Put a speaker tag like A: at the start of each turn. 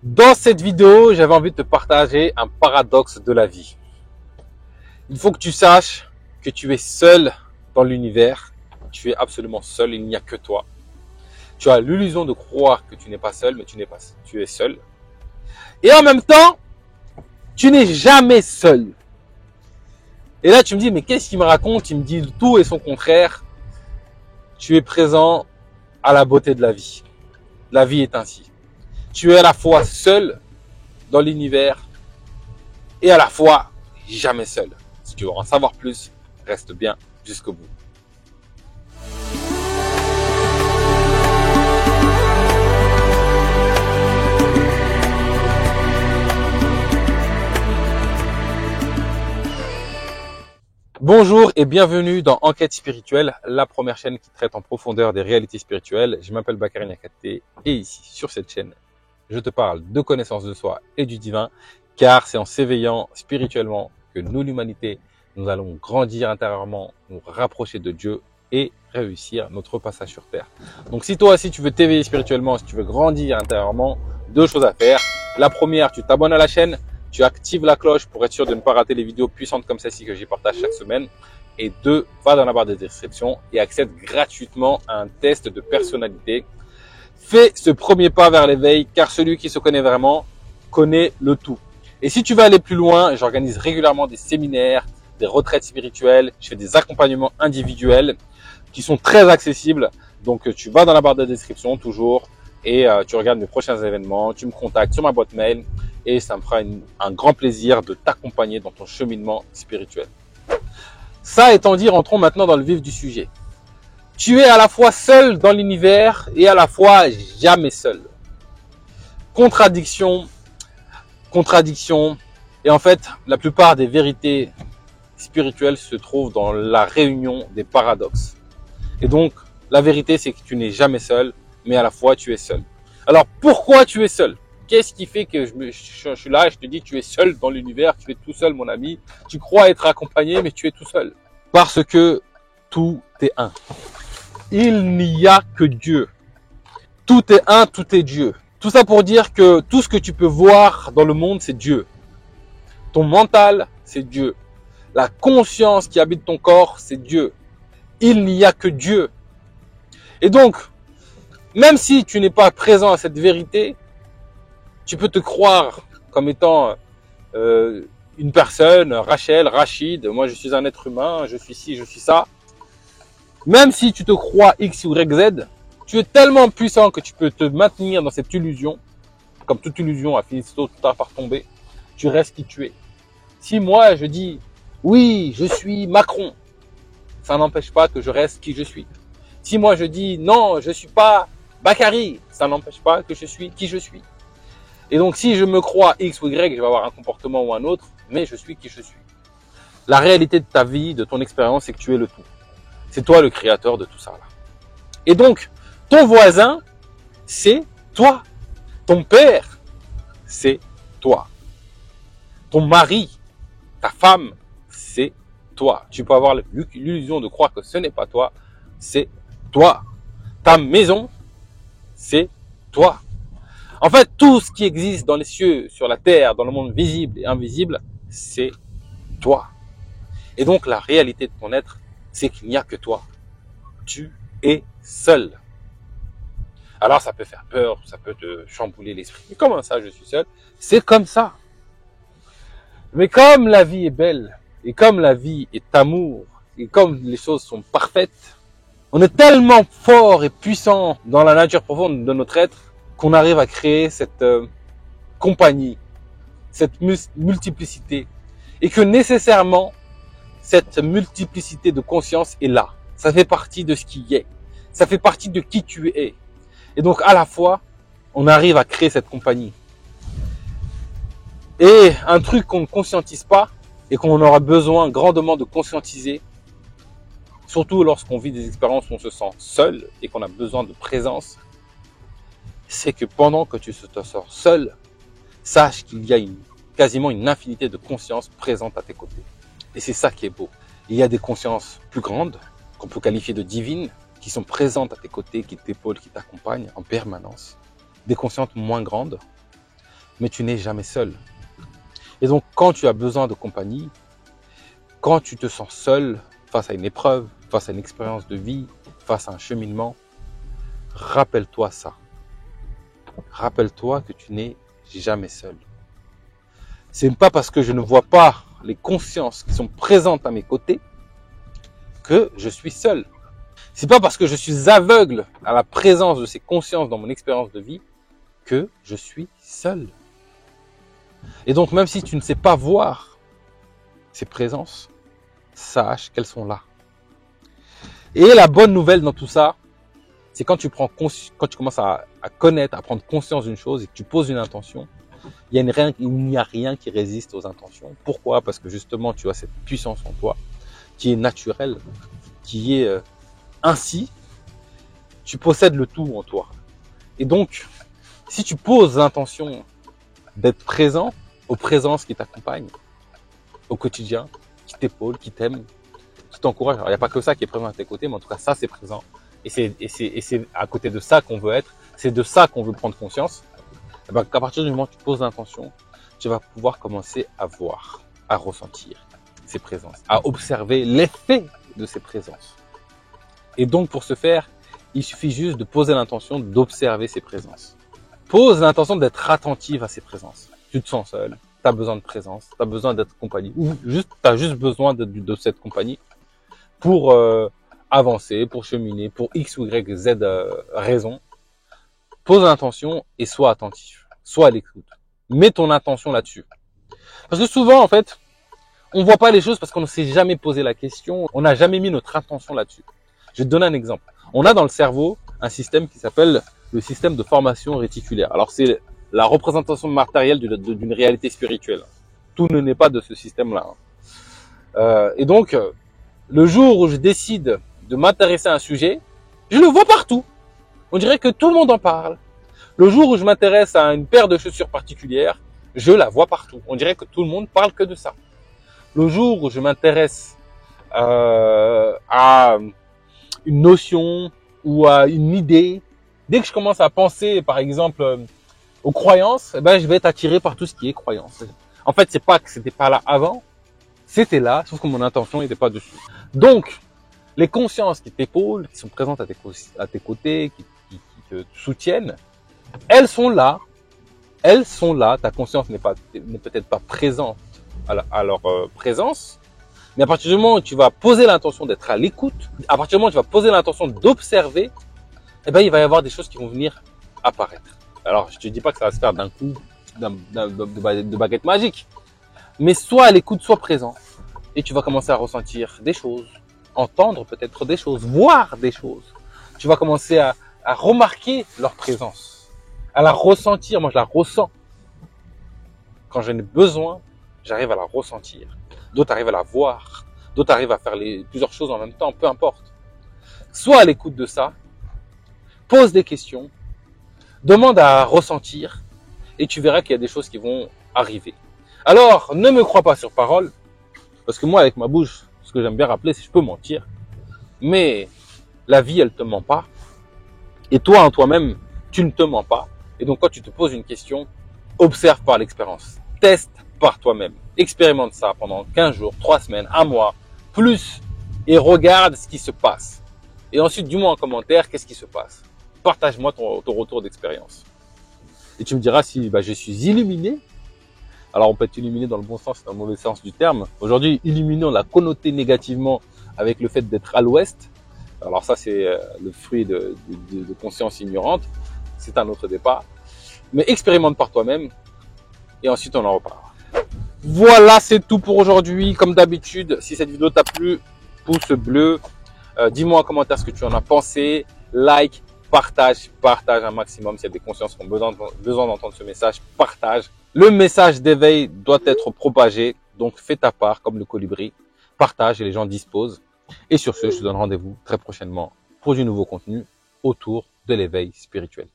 A: Dans cette vidéo, j'avais envie de te partager un paradoxe de la vie. Il faut que tu saches que tu es seul dans l'univers. Tu es absolument seul, il n'y a que toi. Tu as l'illusion de croire que tu n'es pas seul, mais tu n'es pas seul. Tu es seul. Et en même temps, tu n'es jamais seul. Et là, tu me dis, mais qu'est-ce qu'il me raconte? Il me dit tout et son contraire. Tu es présent à la beauté de la vie. La vie est ainsi. Tu es à la fois seul dans l'univers et à la fois jamais seul. Si tu veux en savoir plus, reste bien jusqu'au bout. Bonjour et bienvenue dans Enquête spirituelle, la première chaîne qui traite en profondeur des réalités spirituelles. Je m'appelle Bakary Niakate et ici, sur cette chaîne, je te parle de connaissance de soi et du divin, car c'est en s'éveillant spirituellement que nous, l'humanité, nous allons grandir intérieurement, nous rapprocher de Dieu et réussir notre passage sur Terre. Donc si toi aussi tu veux t'éveiller spirituellement, si tu veux grandir intérieurement, deux choses à faire. La première, tu t'abonnes à la chaîne, tu actives la cloche pour être sûr de ne pas rater les vidéos puissantes comme celle-ci que j'y partage chaque semaine. Et deux, va dans la barre de description et accède gratuitement à un test de personnalité. Fais ce premier pas vers l'éveil, car celui qui se connaît vraiment connaît le tout. Et si tu veux aller plus loin, j'organise régulièrement des séminaires, des retraites spirituelles, je fais des accompagnements individuels qui sont très accessibles. Donc tu vas dans la barre de description toujours et tu regardes mes prochains événements, tu me contactes sur ma boîte mail et ça me fera un grand plaisir de t'accompagner dans ton cheminement spirituel. Ça étant dit, rentrons maintenant dans le vif du sujet. Tu es à la fois seul dans l'univers et à la fois jamais seul. Contradiction. Et en fait, la plupart des vérités spirituelles se trouvent dans la réunion des paradoxes. Et donc, la vérité, c'est que tu n'es jamais seul, mais à la fois, tu es seul. Alors, pourquoi tu es seul? Qu'est-ce qui fait que je suis là et je te dis tu es seul dans l'univers, tu es tout seul mon ami, tu crois être accompagné mais tu es tout seul? Parce que tout est un. Il n'y a que Dieu. Tout est un, tout est Dieu. Tout ça pour dire que tout ce que tu peux voir dans le monde, c'est Dieu. Ton mental, c'est Dieu. La conscience qui habite ton corps, c'est Dieu. Il n'y a que Dieu. Et donc, même si tu n'es pas présent à cette vérité, tu peux te croire comme étant une personne, Rachel, Rachid, moi je suis un être humain, je suis ci, je suis ça. Même si tu te crois X, Y, Z, tu es tellement puissant que tu peux te maintenir dans cette illusion, comme toute illusion a fini tôt ou tard par tomber, tu restes qui tu es. Si moi je dis, oui, je suis Macron, ça n'empêche pas que je reste qui je suis. Si moi je dis, non, je suis pas Bakary, ça n'empêche pas que je suis qui je suis. Et donc, si je me crois X ou Y, je vais avoir un comportement ou un autre, mais je suis qui je suis. La réalité de ta vie, de ton expérience, c'est que tu es le tout. C'est toi le créateur de tout ça là. Et donc, ton voisin, c'est toi. Ton père, c'est toi. Ton mari, ta femme, c'est toi. Tu peux avoir l'illusion de croire que ce n'est pas toi, c'est toi. Ta maison, c'est toi. En fait, tout ce qui existe dans les cieux, sur la terre, dans le monde visible et invisible, c'est toi. Et donc, la réalité de ton être, c'est qu'il n'y a que toi. Tu es seul. Alors, ça peut faire peur, ça peut te chambouler l'esprit. Mais comment ça, je suis seul? C'est comme ça. Mais comme la vie est belle, et comme la vie est amour, et comme les choses sont parfaites, on est tellement fort et puissant dans la nature profonde de notre être qu'on arrive à créer cette compagnie, cette multiplicité, et que nécessairement, cette multiplicité de conscience est là. Ça fait partie de ce qui est. Ça fait partie de qui tu es. Et donc, à la fois, on arrive à créer cette compagnie. Et un truc qu'on ne conscientise pas, et qu'on aura besoin grandement de conscientiser, surtout lorsqu'on vit des expériences où on se sent seul et qu'on a besoin de présence, c'est que pendant que tu te sens seul, sache qu'il y a quasiment une infinité de consciences présentes à tes côtés. Et c'est ça qui est beau. Il y a des consciences plus grandes, qu'on peut qualifier de divines, qui sont présentes à tes côtés, qui t'épaulent, qui t'accompagnent en permanence. Des consciences moins grandes, mais tu n'es jamais seul. Et donc, quand tu as besoin de compagnie, quand tu te sens seul face à une épreuve, face à une expérience de vie, face à un cheminement, rappelle-toi ça. Rappelle-toi que tu n'es jamais seul. C'est pas parce que je ne vois pas les consciences qui sont présentes à mes côtés que je suis seul. C'est pas parce que je suis aveugle à la présence de ces consciences dans mon expérience de vie que je suis seul. Et donc, même si tu ne sais pas voir ces présences, sache qu'elles sont là. Et la bonne nouvelle dans tout ça, c'est quand tu commences à connaître, à prendre conscience d'une chose et que tu poses une intention, il n'y a rien qui résiste aux intentions. Pourquoi? Parce que justement, tu as cette puissance en toi qui est naturelle, qui est ainsi, tu possèdes le tout en toi. Et donc, si tu poses l'intention d'être présent aux présences qui t'accompagnent au quotidien, qui t'épaulent, qui t'aiment, qui t'encouragent. Alors, il n'y a pas que ça qui est présent à tes côtés, mais en tout cas, ça, c'est présent. Et c'est à côté de ça qu'on veut être. C'est de ça qu'on veut prendre conscience. Et ben, qu'à partir du moment où tu poses l'intention, tu vas pouvoir commencer à voir, à ressentir ces présences, à observer l'effet de ces présences. Et donc, pour ce faire, il suffit juste de poser l'intention d'observer ces présences. Pose l'intention d'être attentive à ces présences. Tu te sens seul, tu as besoin de présence, tu as besoin d'être compagnie, ou tu as juste besoin de cette compagnie pour avancer, pour cheminer, pour X ou Y, Z raison. Pose l'intention et sois attentif, sois à l'écoute. Mets ton intention là-dessus. Parce que souvent, en fait, on voit pas les choses parce qu'on ne s'est jamais posé la question, on n'a jamais mis notre intention là-dessus. Je vais te donner un exemple. On a dans le cerveau un système qui s'appelle le système de formation réticulaire. Alors, c'est la représentation matérielle d'une réalité spirituelle. Tout ne naît pas de ce système-là. Et donc, le jour où je décide de m'intéresser à un sujet, je le vois partout. On dirait que tout le monde en parle. Le jour où je m'intéresse à une paire de chaussures particulière, je la vois partout. On dirait que tout le monde parle que de ça. Le jour où je m'intéresse à une notion ou à une idée, dès que je commence à penser, par exemple, aux croyances, eh ben, je vais être attiré par tout ce qui est croyance. En fait, c'est pas que c'était pas là avant, c'était là, sauf que mon intention n'était pas dessus. Donc, les consciences qui t'épaulent, qui sont présentes à tes côtés, qui te soutiennent, elles sont là. Elles sont là. Ta conscience n'est peut-être pas présente à leur présence, mais à partir du moment où tu vas poser l'intention d'être à l'écoute, à partir du moment où tu vas poser l'intention d'observer, eh ben, il va y avoir des choses qui vont venir apparaître. Alors, je te dis pas que ça va se faire d'un coup, de baguette magique, mais sois à l'écoute, sois présent, et tu vas commencer à ressentir des choses, entendre peut-être des choses, voir des choses. Tu vas commencer à remarquer leur présence, à la ressentir. Moi, je la ressens. Quand j'en ai besoin, j'arrive à la ressentir. D'autres arrivent à la voir. D'autres arrivent à faire plusieurs choses en même temps, peu importe. Sois à l'écoute de ça. Pose des questions. Demande à ressentir. Et tu verras qu'il y a des choses qui vont arriver. Alors, ne me crois pas sur parole. Parce que moi, avec ma bouche, ce que j'aime bien rappeler, c'est que je peux mentir. Mais la vie, elle te ment pas. Et toi, en toi-même, tu ne te mens pas. Et donc, quand tu te poses une question, observe par l'expérience. Teste par toi-même. Expérimente ça pendant 15 jours, 3 semaines, 1 mois, plus. Et regarde ce qui se passe. Et ensuite, dis-moi en commentaire, qu'est-ce qui se passe. Partage-moi ton retour d'expérience. Et tu me diras si je suis illuminé. Alors, on peut être illuminé dans le bon sens et dans le mauvais sens du terme. Aujourd'hui, illuminé, on l'a connoté négativement avec le fait d'être à l'ouest. Alors ça, c'est le fruit de conscience ignorante. C'est un autre débat. Mais expérimente par toi-même et ensuite on en reparlera. Voilà, c'est tout pour aujourd'hui. Comme d'habitude, si cette vidéo t'a plu, pouce bleu. Dis-moi en commentaire ce que tu en as pensé. Like, partage un maximum. S'il y a des consciences qui ont besoin d'entendre ce message, partage. Le message d'éveil doit être propagé. Donc fais ta part comme le colibri. Partage et les gens disposent. Et sur ce, je te donne rendez-vous très prochainement pour du nouveau contenu autour de l'éveil spirituel.